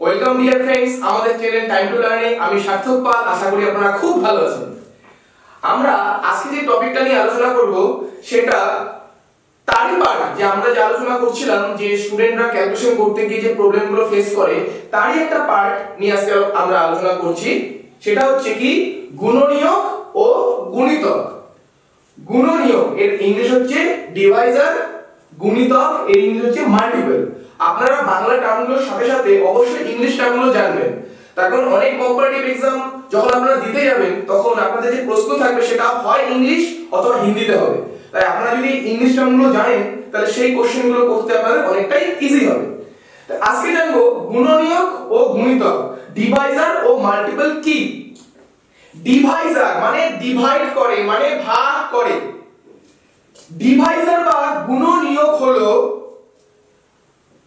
Welcome dear friends, আমাদের channel time to লার্নে। আমি সার্থক পাল, আশা করি আপনারা খুব ভালো আছেন। আমরা আজকে যে টপিকটা নিয়ে আলোচনা করব সেটা তারই পার্ট, যে আমরা যে আলোচনা করছিলাম যে স্টুডেন্টরা ক্যালকুলেশন করতে গিয়ে যে প্রবলেমগুলো ফেস করে তারই একটা পার্ট নিয়ে আজকে আমরা আলোচনা করছি। সেটা হচ্ছে কি গুণনীয়ক ও গুণিতক। গুণনীয়ক এর ইংলিশ হচ্ছে ডিভাইজার, গুণিতক এর ইংলিশ হচ্ছে মাল্টিপল। আপনারা বাংলা টার্মগুলোর সাথে সাথে অবশ্যই ইংলিশ টার্মগুলো জানবেন, তার কারণ অনেক কম্পারেটিভ এক্সাম যখন আপনারা দিতে যাবেন তখন আপনাদের যে প্রশ্ন থাকবে সেটা হয় ইংলিশ অথবা হিন্দিতে হবে। তাই আপনারা যদি ইংলিশ টার্মগুলো জানেন তাহলে সেই কোশ্চেনগুলো করতে আপনাদের অনেকটাই ইজি হবে। আজকে জানবো গুণনীয়ক ও গুণিতক, ডিভাইজার ও মাল্টিপল কি। ডিভাইজার মানে ডিভাইড করে, মানে ভাগ করে। ডিভাইজার বা গুণনীয়ক হলো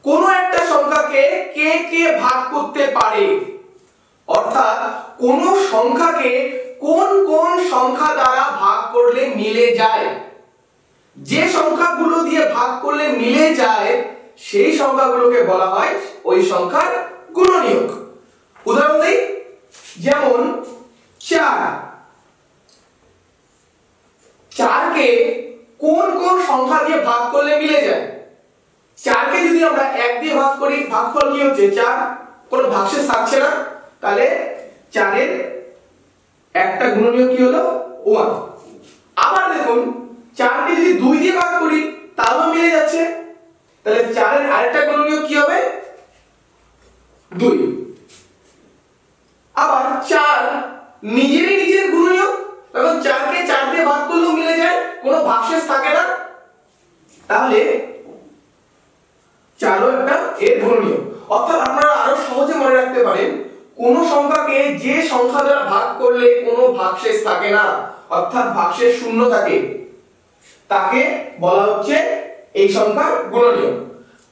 কোন একটা সংখ্যাকে কে কে ভাগ করতে পারে, অর্থাৎ কোন সংখ্যাকে কোন কোন সংখ্যা দ্বারা ভাগ করলে মিলে যায়। যে সংখ্যাগুলো দিয়ে ভাগ করলে মিলে যায় সেই সংখ্যাগুলোকে বলা হয় ওই সংখ্যার গুণনীয়ক। উদাহরণ দেই, যেমন 4 কে কোন কোন সংখ্যা দিয়ে ভাগ করলে মিলে যায়। 4 কে যদি আমরা 1 দিয়ে ভাগ করি, ভাগফল কি হচ্ছে 4, কোনো ভাগশেষ থাকছে না, তাহলে 4 এর একটা গুণনীয়ক কি হলো 1। আবার দেখুন 4 কে যদি 2 দিয়ে ভাগ করি তাহলে মিলে যাচ্ছে, তাহলে 4 এর আরেকটা গুণনীয়ক কি হবে 2। আবার 4 নিজেরই নিজের গুণনীয়ক, কারণ 4 কে 4 দিয়ে ভাগ করলেও মিলে যায়, কোনো ভাগশেষ থাকে না, তাহলে 4 ও একটা এর গুণনীয়ক। অর্থাৎ আপনারা আরো সহজে মনে রাখতে পারেন, কোন সংখ্যাকে যে সংখ্যা দ্বারা ভাগ করলে কোনো ভাগশেষ থাকে না, অর্থাৎ ভাগশেষ শূন্য থাকে, তাকে বলা হচ্ছে এই সংখ্যার গুণনীয়ক।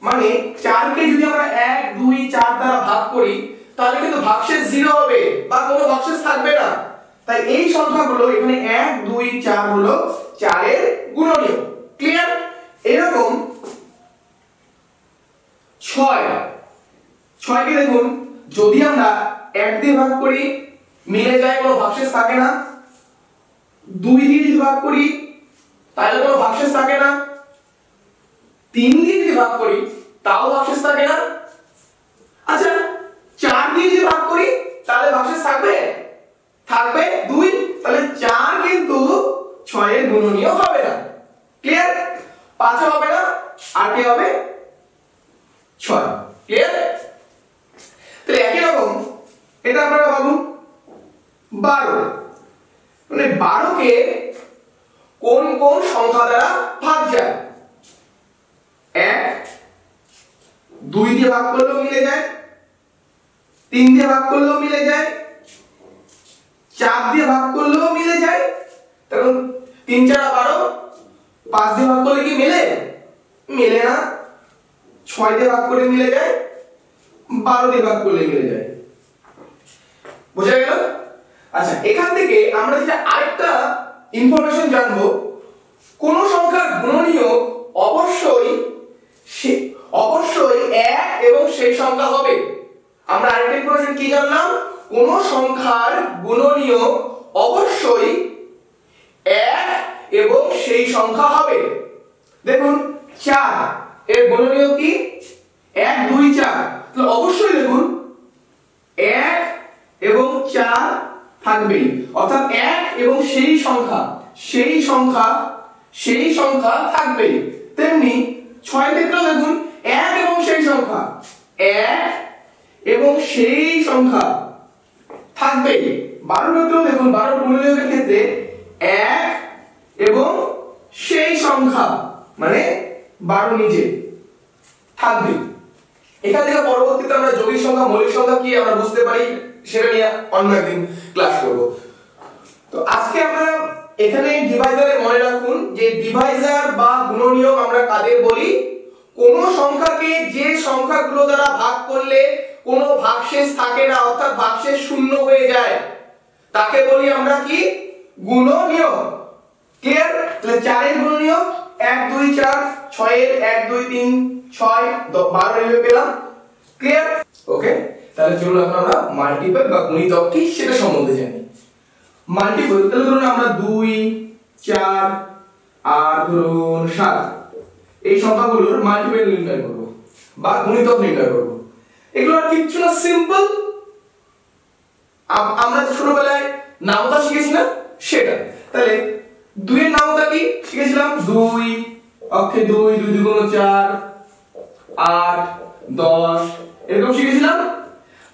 মানে 4 কে যদি আমরা 1 2 4 দ্বারা ভাগ করি তাহলে কিন্তু ভাগশেষ 0 হবে বা কোনো ভাগশেষ থাকবে না। তাই এই সংখ্যাগুলো এখানে 1 2 4 হলো 4 এর গুণনীয়ক। ক্লিয়ার? এরকম 6 কে দেখুন যদি আমরা 1 দিয়ে ভাগ করি মিলে যায়, কোনো ভাগশেষ থাকে না। 2 দিয়ে যদি ভাগ করি তাহলে কোনো ভাগশেষ থাকে না। 3 দিয়ে যদি ভাগ করি তাও ভাগশেষ থাকে না। আচ্ছা 4 দিয়ে যদি ভাগ করি তাহলে ভাগশেষ থাকবে, থাকবে 2, তাহলে 4 কিন্তু 6 এর গুণনীয়ক হবে না। ক্লিয়ার? 5 হবে না, 8 হবে 6। ক্লিয়ার? তাহলে একই রকম এটা আপনারা ভাবুন 12, মানে 12 কে কোন কোন সংখ্যা দ্বারা ভাগ যায়। 1 2 দিয়ে ভাগ করলেও মিলে যায়, 3 দিয়ে ভাগ করলেও মিলে যায়, 4 দিয়ে ভাগ করলেও মিলে যায়, তখন 3 4 12, 5 দিয়ে ভাগ করলে কি মিলে? মিলে না। 6 দিয়ে ভাগ করে মিলে যায়, 12 দিয়ে ভাগ করলে মিলে যায়। বুঝা গেল? আচ্ছা, এখান থেকে আমরা যেটা আরেকটা ইনফরমেশন জানবো, কোন সংখ্যার গুণনীয়ক অবশ্যই 1 এবং সেই সংখ্যা হবে। আমরা আরেকটা ইনফরমেশন কি জানলাম, কোন সংখ্যার গুণনীয়ক অবশ্যই 1 এবং সেই সংখ্যা হবে। দেখুন 4 এর গুণনীয়ক কি 1 2 4, তাহলে অবশ্যই দেখুন 1 এবং 4 থাকবেই, অর্থাৎ 1 এবং সেই সংখ্যা থাকবেই। তেমনি 6 এর ক্ষেত্রেও দেখুন 1 এবং সেই সংখ্যা, 1 এবং সেই সংখ্যা থাকবেই। 12 এর ক্ষেত্রেও দেখুন 12 গুণনীয়কের ক্ষেত্রে 1 এবং সেই সংখ্যা মানে 12 নিজে থাকবে। এখান থেকে পরবর্তীতে আমরা যৌগিক সংখ্যা মৌলিক সংখ্যা কি আমরা বুঝতে পারি সেটা নিয়ে অন্য একদিন ক্লাস করব। তো আজকে আমরা এখানে ডিভাইজারে মনে রাখুন যে ডিভাইজার বা গুণনীয়ক আমরা কাদের বলি, কোন সংখ্যাকে যে সংখ্যাগুলো দ্বারা ভাগ করলে কোনো ভাগশেষ থাকে না, অর্থাৎ ভাগশেষ শূন্য হয়ে যায়, তাকে বলি আমরা কি গুণনীয়ক। ক্লিয়ার? তাহলে 4 এর গুণনীয়ক 1 2 4, 6 এর 1 2 3 6 12 এভাবে পেলাম। ক্লিয়ার? ওকে, তাহলে চলুন এখন আমরা মাল্টিপল বা গুণিতক কি সেটা সম্বন্ধে জানি। মাল্টিপল তাহলে ধরুন আমরা 2 4 আর ধরুন 7 এই সংখ্যাগুলোর মাল্টিপল নির্ণয় করব বা গুণিতক নির্ণয় করব। এগুলো আর কিচ্ছু না, সিম্পল। আমরা ছোটবেলায় নামতা শিখেছি না সেটা। তাহলে 2 এর নামতা কি শিখেছিলাম? 2 অক্ষে 2 2 2 গুণ 4 8 10 এরকম শিখেছিলাম।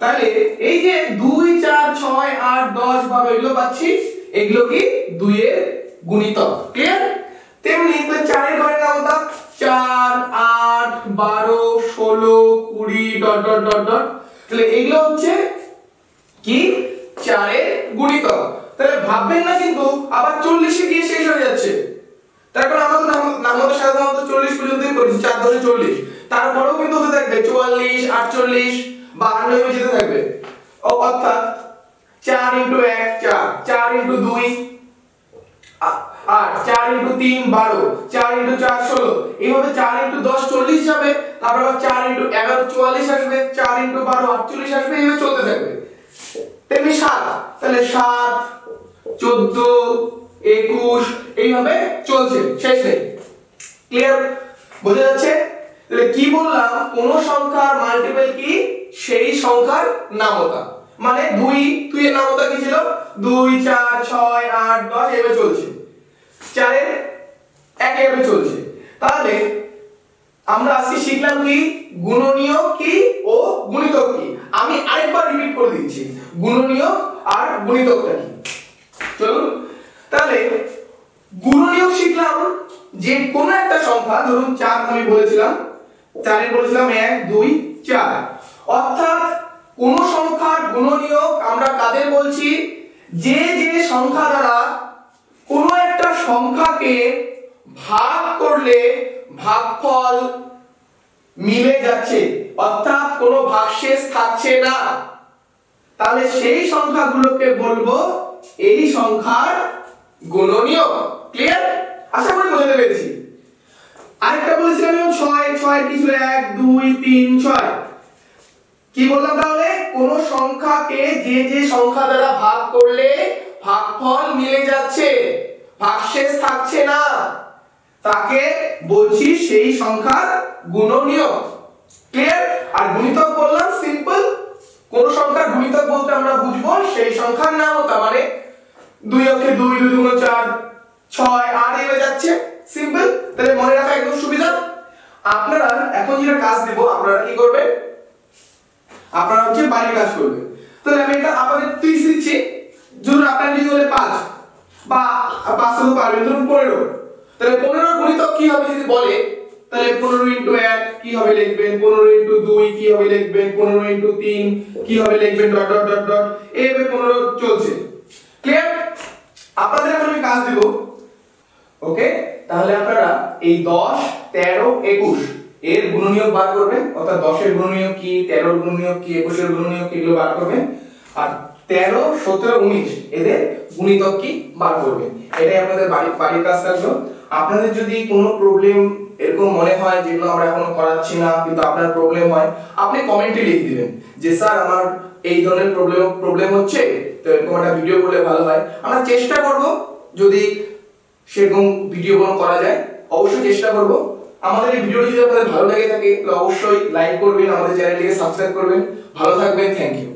তাহলে এই যে 2 4 6 8 10 12 এগুলো পাচ্ছি, এগুলো কি 2 এর গুণিতক। ক্লিয়ার? তেমনি 4 এর ঘরের নামতা 4 8 12 16 20 ডট ডট ডট ডট। তাহলে এগুলো হচ্ছে কি 4 এর গুণিতক। তাহলে ভাববেন না কিন্তু আবার 40 এ গিয়ে শেষ হয়ে যাচ্ছে। তারপর আমরা তো নামতা সাধারণত 40 পর্যন্তই করেছি, 4 10 40। তারপরেও কিন্তু হতে থাকবে 44 48 52 হয়ে যেতে থাকবে। অর্থাৎ 4 * 1 4 4 * 2 8 4 * 3 12 4 * 4 16 এইভাবে 4 * 10 40 যাবে। তারপর আবার 4 * 11 44 আসবে, 4 * 12 48 আসবে, এইভাবে চলতে থাকবে। তেমনি 7, তাহলে 7 14 21 এইভাবে চলছে, শেষ নেই। ক্লিয়ার? বোঝা যাচ্ছে? তাহলে কি বললাম? কোন সংখ্যার মাল্টিপল কি সেই সংখ্যার নামতা। মানে 2 এর নামতা কি ছিল? 2 4 6 8 10 এভাবে চলছে, 4 এর এভাবে চলছে। তাহলে আমরা আজকে শিখলাম কি গুণনীয়ক কি ও গুণিতক কি। আমি আরেকবার রিপিট করে দিচ্ছি, গুণনীয়ক আর গুণিতকটা কি। চলুন তাহলে গুণনীয়ক শিখলাম যে কোন একটা সংখ্যা, ধরুন 4 আমি বলেছিলাম, 4 এর বলেছিলাম 1 2 4। অর্থাৎ কোন সংখ্যার গুণনীয়ক আমরা কাদের বলছি? যে যে সংখ্যা দ্বারা কোন একটা সংখ্যাকে ভাগ করলে ভাগফল মিলে যাচ্ছে, অর্থাৎ কোনো ভাগশেষ থাকছে না, তাহলে সেই সংখ্যাগুলোকে বলবো এই সংখ্যার গুণনীয়ক। ক্লিয়ার? আশা করি বুঝতে পেরেছি। আরেকটা বলেছিলাম 6 6 কি ছিল? 1 2 3 6। কি বললাম তাহলে? কোন সংখ্যাকে যে যে সংখ্যা দ্বারা ভাগ করলে ভাগফল মিলে যাচ্ছে, ভাগশেষ থাকছে না, তাকে বলছি সেই সংখ্যার গুণনীয়ক। ক্লিয়ার? আর গুণিতক বললাম সিম্পল, কোন সংখ্যার গুণিতক বলতে আমরা বুঝবো সেই সংখ্যার নামতা। মানে 2 অক্ষে 2 2 গুণ 4 6 8 হয়ে যাচ্ছে, সিম্পল। তাহলে মনে রাখা একদম সুবিধা। আপনারা এখন যেটা কাজ দেব, আপনারা কি করবেন? আপনারা হচ্ছে বাড়ির কাজ করবেন। তাহলে আমি এটা আপনাদের 30 দিচ্ছি, ধরুন আপনারা যদি বলে 5 বা 5 তো পারবেন, ধরুন 15। তাহলে 15 এর গুণিতক কি হবে যদি বলে, তাহলে 15 * 1 কি হবে লিখবেন, 15 * 2 কি হবে লিখবেন, 15 * 3 কি হবে লিখবেন, ডট ডট ডট ডট এইভাবে 15 চলছে। ক্লিয়ার? আপনাদের এখন আমি কাজ দেব। ওকে, তাহলে আপনারা এই 10 13 21 এর গুণনীয়ক বার করবেন। অর্থাৎ 10 এর গুণনীয়ক কি, 13 এর গুণনীয়ক কি, 21 এর গুণনীয়ক কি, এগুলো বার করবেন। আর 13 17 19 এদের গুণিতক কি বার করবেন। এটাই আপনাদের বাড়ির কাজ থাকলো। আপনাদের যদি কোনো প্রবলেম এরকম মনে হয় যেগুলো আমরা এখনো করাচ্ছি না কিন্তু আপনার প্রবলেম হয়, আপনি কমেন্টে লিখে দিবেন যে স্যার আমার এই ধরনের প্রবলেম হচ্ছে, তো এরকম একটা ভিডিও করলে ভালো হয়। আমরা চেষ্টা করব যদি সেরকম ভিডিও করা যায়, অবশ্যই চেষ্টা করব। আমাদের এই ভিডিওটি যদি আপনাদের ভালো লেগে থাকে তাহলে অবশ্যই লাইক করবেন, আমাদের চ্যানেলটিকে সাবস্ক্রাইব করবেন। ভালো থাকবেন, থ্যাংক ইউ।